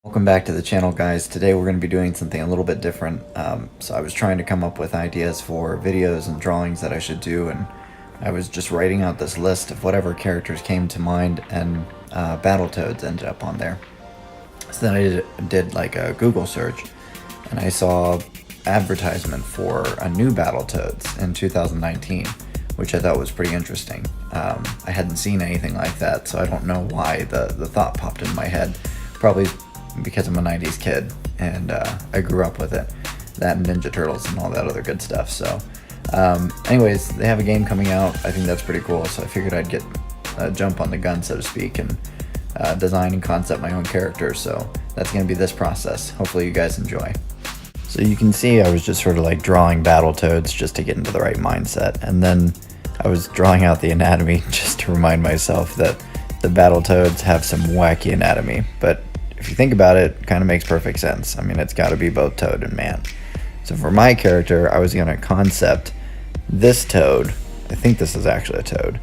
Welcome back to the channel, guys. Today we're going to be doing something a little bit different. So I was trying to come up with ideas for videos and drawings that I should do, and I was just writing out this list of whatever characters came to mind, and Battletoads ended up on there. So then I did like a Google search, and I saw advertisement for a new Battletoads in 2019, which I thought was pretty interesting. I hadn't seen anything like that, so I don't know why the thought popped in my head. Probably because I'm a 90s kid and I grew up with it, that and Ninja Turtles and all that other good stuff. So anyways, they have a game coming out. I think that's pretty cool, so I figured I'd get a jump on the gun, so to speak, and design and concept my own character. So that's going to be this process. Hopefully you guys enjoy. So you can see I was just sort of like drawing Battletoads just to get into the right mindset, and then I was drawing out the anatomy just to remind myself that the Battletoads have some wacky anatomy, but if you think about it, it kind of makes perfect sense. I mean, it's got to be both Toad and man. So for my character, I was going to concept this Toad, I think this is actually a Toad,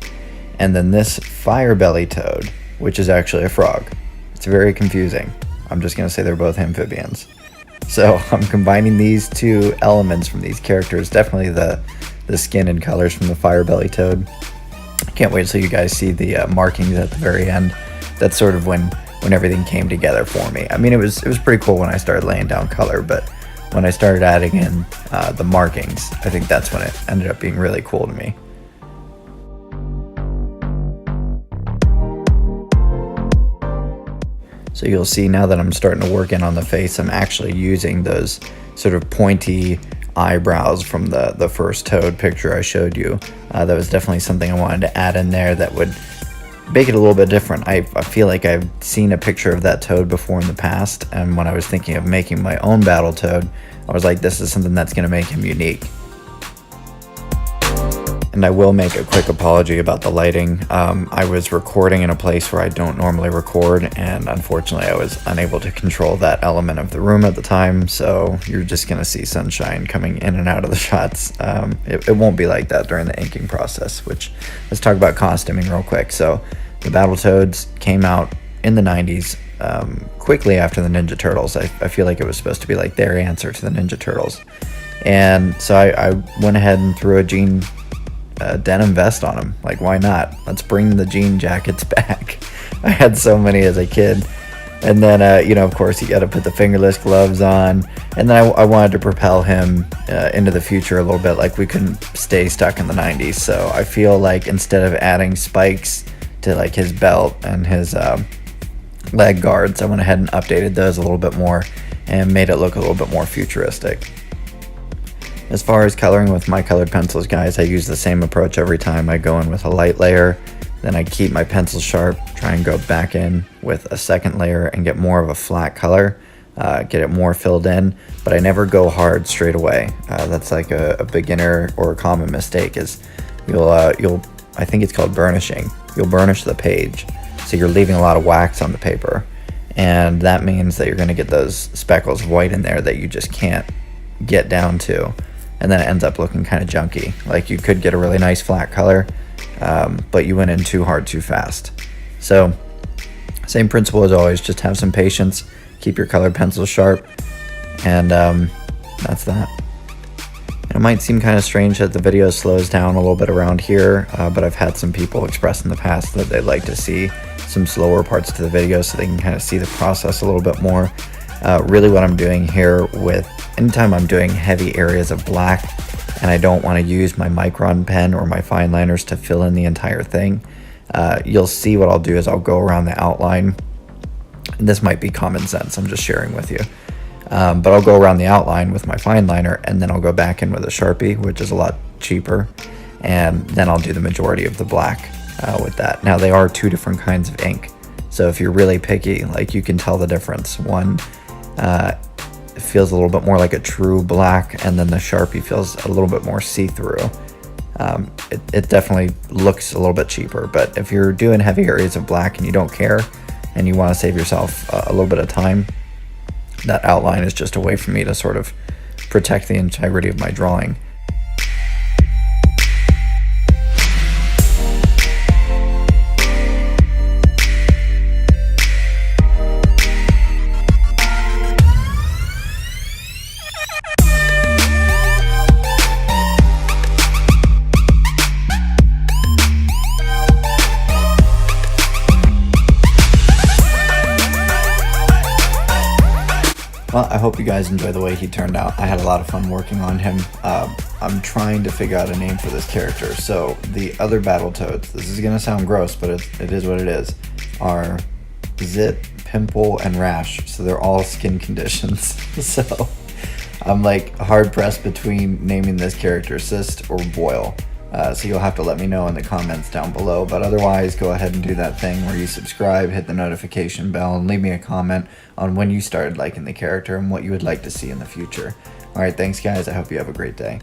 and then this fire belly Toad, which is actually a frog. It's very confusing. I'm just going to say they're both amphibians. So I'm combining these two elements from these characters, definitely the skin and colors from the fire belly Toad. I can't wait till you guys see the markings at the very end. That's sort of when everything came together for me. I mean, it was pretty cool when I started laying down color, but when I started adding in the markings, I think that's when it ended up being really cool to me. So you'll see now that I'm starting to work in on the face, I'm actually using those sort of pointy eyebrows from the first Toad picture I showed you. That was definitely something I wanted to add in there that would make it a little bit different. I feel like I've seen a picture of that Toad before in the past, and when I was thinking of making my own Battletoad, I was like, this is something that's going to make him unique. And I will make a quick apology about the lighting. I was recording in a place where I don't normally record, and unfortunately I was unable to control that element of the room at the time, so you're just going to see sunshine coming in and out of the shots. It won't be like that during the inking process, which, let's talk about costuming real quick. So the Battletoads came out in the 90s, quickly after the Ninja Turtles. I feel like it was supposed to be like their answer to the Ninja Turtles. And so I went ahead and threw a jean denim vest on them. Like, why not? Let's bring the jean jackets back. I had so many as a kid. And then, you know, of course, you got to put the fingerless gloves on. And then I wanted to propel him into the future a little bit. Like, we couldn't stay stuck in the 90s. So I feel like instead of adding spikes to like his belt and his leg guards, I went ahead and updated those a little bit more and made it look a little bit more futuristic. As far as coloring with my colored pencils, guys, I use the same approach every time. I go in with a light layer, then I keep my pencils sharp, try and go back in with a second layer and get more of a flat color, get it more filled in, but I never go hard straight away. That's like a beginner or a common mistake is you'll I think it's called burnishing. You'll burnish the page, so you're leaving a lot of wax on the paper, and that means that you're going to get those speckles of white in there that you just can't get down to. And then it ends up looking kind of junky. Like, you could get a really nice flat color, but you went in too hard too fast. So same principle as always, just have some patience, keep your colored pencils sharp, and that's that. And it might seem kind of strange that the video slows down a little bit around here, but I've had some people express in the past that they'd like to see some slower parts to the video so they can kind of see the process a little bit more. Really what I'm doing here with anytime I'm doing heavy areas of black and I don't want to use my micron pen or my fine liners to fill in the entire thing, you'll see what I'll do is I'll go around the outline. And this might be common sense, I'm just sharing with you. But I'll go around the outline with my fine liner, and then I'll go back in with a Sharpie, which is a lot cheaper, and then I'll do the majority of the black with that. Now, they are two different kinds of ink, so if you're really picky, like, you can tell the difference. One it feels a little bit more like a true black, and then the Sharpie feels a little bit more see-through. It definitely looks a little bit cheaper, but if you're doing heavy areas of black and you don't care and you want to save yourself a little bit of time, that outline is just a way for me to sort of protect the integrity of my drawing. Well, I hope you guys enjoy the way he turned out. I had a lot of fun working on him. I'm trying to figure out a name for this character. So the other Battletoads, this is going to sound gross, but it is what it is, are Zit, Pimple, and Rash. So they're all skin conditions. So I'm like hard pressed between naming this character Cyst or Boil. So you'll have to let me know in the comments down below. But otherwise, go ahead and do that thing where you subscribe, hit the notification bell, and leave me a comment on when you started liking the character and what you would like to see in the future. Alright, thanks guys. I hope you have a great day.